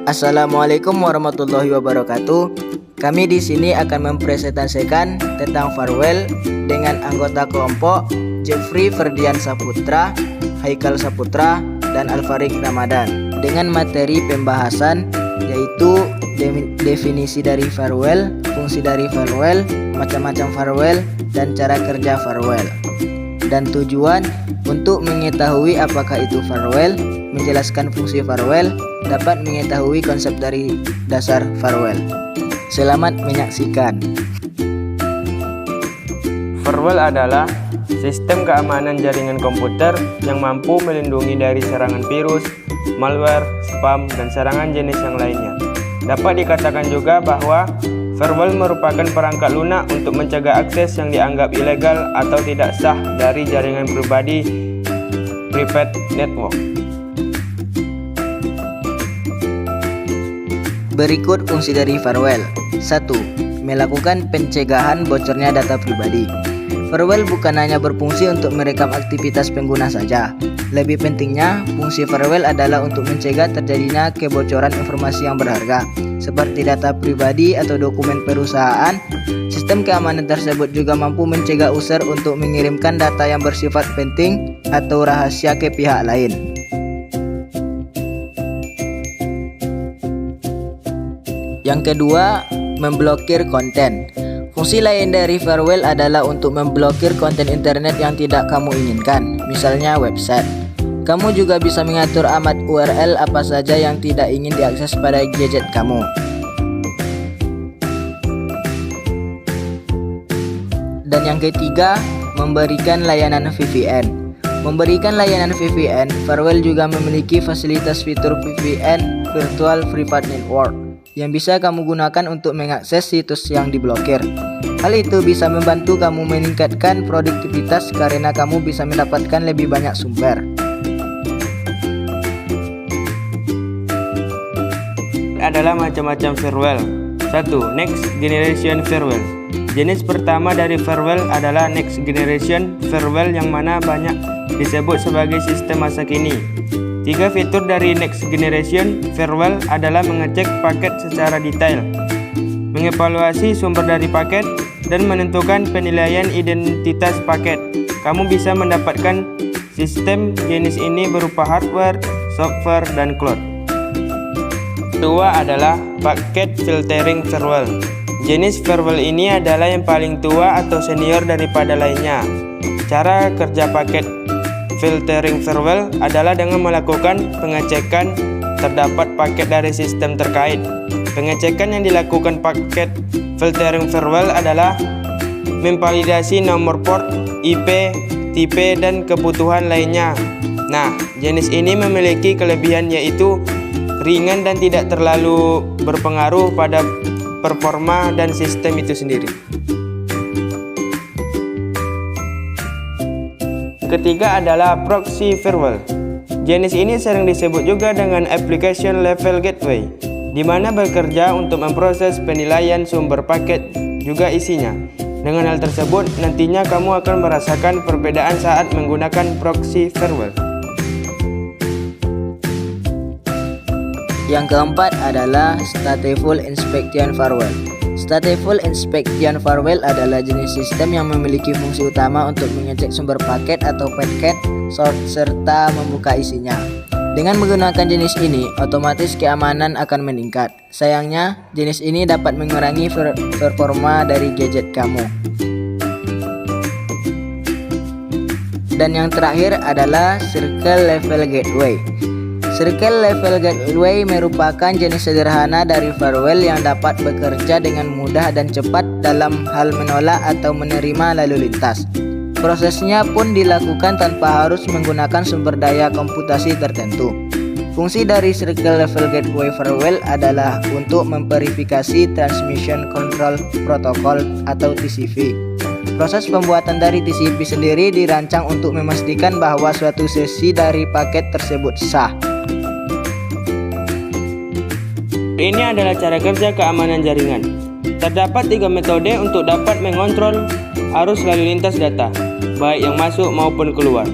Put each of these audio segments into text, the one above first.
Assalamualaikum warahmatullahi wabarakatuh. Kami di sini akan mempresentasikan tentang Farwell dengan anggota kelompok Jeffrey Ferdian Saputra, Haikal Saputra, dan Alfarik Ramadan dengan materi pembahasan yaitu definisi dari Farwell, fungsi dari Farwell, macam-macam Farwell, dan cara kerja Farwell. Dan tujuan untuk mengetahui apakah itu Farwell, menjelaskan fungsi Farwell, dapat mengetahui konsep dari dasar Farwell. Selamat menyaksikan. Farwell adalah sistem keamanan jaringan komputer yang mampu melindungi dari serangan virus, malware, spam, dan serangan jenis yang lainnya. Dapat dikatakan juga bahwa Farwell merupakan perangkat lunak untuk mencegah akses yang dianggap ilegal atau tidak sah dari jaringan pribadi private network. Berikut fungsi dari Farwell. 1. Melakukan pencegahan bocornya data pribadi. Farwell bukan hanya berfungsi untuk merekam aktivitas pengguna saja. Lebih pentingnya, fungsi Farwell adalah untuk mencegah terjadinya kebocoran informasi yang berharga, seperti data pribadi atau dokumen perusahaan. Sistem keamanan tersebut juga mampu mencegah user untuk mengirimkan data yang bersifat penting atau rahasia ke pihak lain. Yang kedua, memblokir konten. Fungsi lain dari Farwell adalah untuk memblokir konten internet yang tidak kamu inginkan, misalnya website. Kamu juga bisa mengatur alamat URL apa saja yang tidak ingin diakses pada gadget kamu. Dan yang ketiga, memberikan layanan VPN. Memberikan layanan VPN, Farwell juga memiliki fasilitas fitur VPN (Virtual Private Network) yang bisa kamu gunakan untuk mengakses situs yang diblokir. Hal itu bisa membantu kamu meningkatkan produktivitas karena kamu bisa mendapatkan lebih banyak sumber. Adalah macam-macam Farwell. 1. Next Generation Farwell. Jenis pertama dari Farwell adalah Next Generation Farwell yang mana banyak disebut sebagai sistem masa kini. 3 fitur dari Next Generation Farwell adalah mengecek paket secara detail, mengevaluasi sumber dari paket, dan menentukan penilaian identitas paket. Kamu bisa mendapatkan sistem jenis ini berupa hardware, software, dan cloud. Kedua adalah paket filtering Farwell. Jenis Farwell ini adalah yang paling tua atau senior daripada lainnya. Cara kerja paket filtering Farwell adalah dengan melakukan pengecekan terdapat paket dari sistem terkait. Pengecekan yang dilakukan paket filtering Farwell adalah memvalidasi nomor port, IP, tipe, dan kebutuhan lainnya. Nah, jenis ini memiliki kelebihan yaitu ringan dan tidak terlalu berpengaruh pada performa dan sistem itu sendiri. Ketiga adalah proxy Farwell. Jenis ini sering disebut juga dengan application level gateway, di mana bekerja untuk memproses penilaian sumber paket juga isinya. Dengan hal tersebut, nantinya kamu akan merasakan perbedaan saat menggunakan proxy Farwell. Yang keempat adalah Stateful Inspection Farwell. Stateful Inspection Farwell adalah jenis sistem yang memiliki fungsi utama untuk mengecek sumber paket atau packet serta membuka isinya. Dengan menggunakan jenis ini, otomatis keamanan akan meningkat. Sayangnya, jenis ini dapat mengurangi performa dari gadget kamu. Dan yang terakhir adalah Circle Level Gateway. Circle Level Gateway merupakan jenis sederhana dari Farwell yang dapat bekerja dengan mudah dan cepat dalam hal menolak atau menerima lalu lintas. Prosesnya pun dilakukan tanpa harus menggunakan sumber daya komputasi tertentu. Fungsi dari Circle Level Gateway Farwell adalah untuk memverifikasi Transmission Control Protocol atau TCP. Proses pembuatan dari TCP sendiri dirancang untuk memastikan bahwa suatu sesi dari paket tersebut sah. Ini adalah cara kerja keamanan jaringan. Terdapat 3 metode untuk dapat mengontrol arus lalu lintas data, baik yang masuk maupun keluar.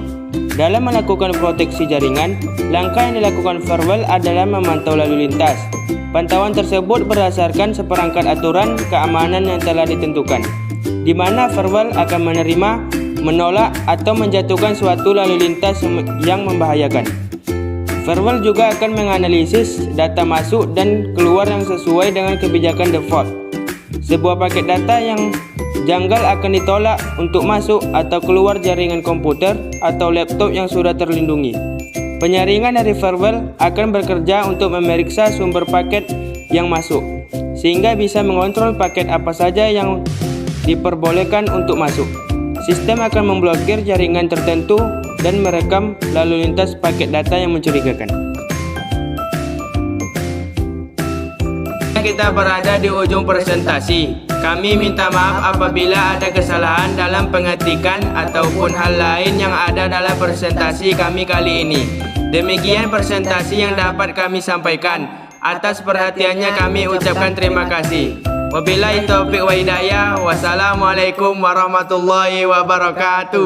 Dalam melakukan proteksi jaringan, langkah yang dilakukan firewall adalah memantau lalu lintas. Pantauan tersebut berdasarkan seperangkat aturan keamanan yang telah ditentukan, di mana firewall akan menerima, menolak, atau menjatuhkan suatu lalu lintas yang membahayakan. Firewall juga akan menganalisis data masuk dan keluar yang sesuai dengan kebijakan default. Sebuah paket data yang janggal akan ditolak untuk masuk atau keluar jaringan komputer atau laptop yang sudah terlindungi. Penyaringan dari firewall akan bekerja untuk memeriksa sumber paket yang masuk, sehingga bisa mengontrol paket apa saja yang diperbolehkan untuk masuk. Sistem akan memblokir jaringan tertentu dan merekam lalu lintas paket data yang mencurigakan. Kita berada di ujung presentasi. Kami minta maaf apabila ada kesalahan dalam pengetikan ataupun hal lain yang ada dalam presentasi kami kali ini. Demikian presentasi yang dapat kami sampaikan. Atas perhatiannya kami ucapkan terima kasih. Wabillahi taufiq wa hidayah. Wassalamualaikum warahmatullahi wabarakatuh.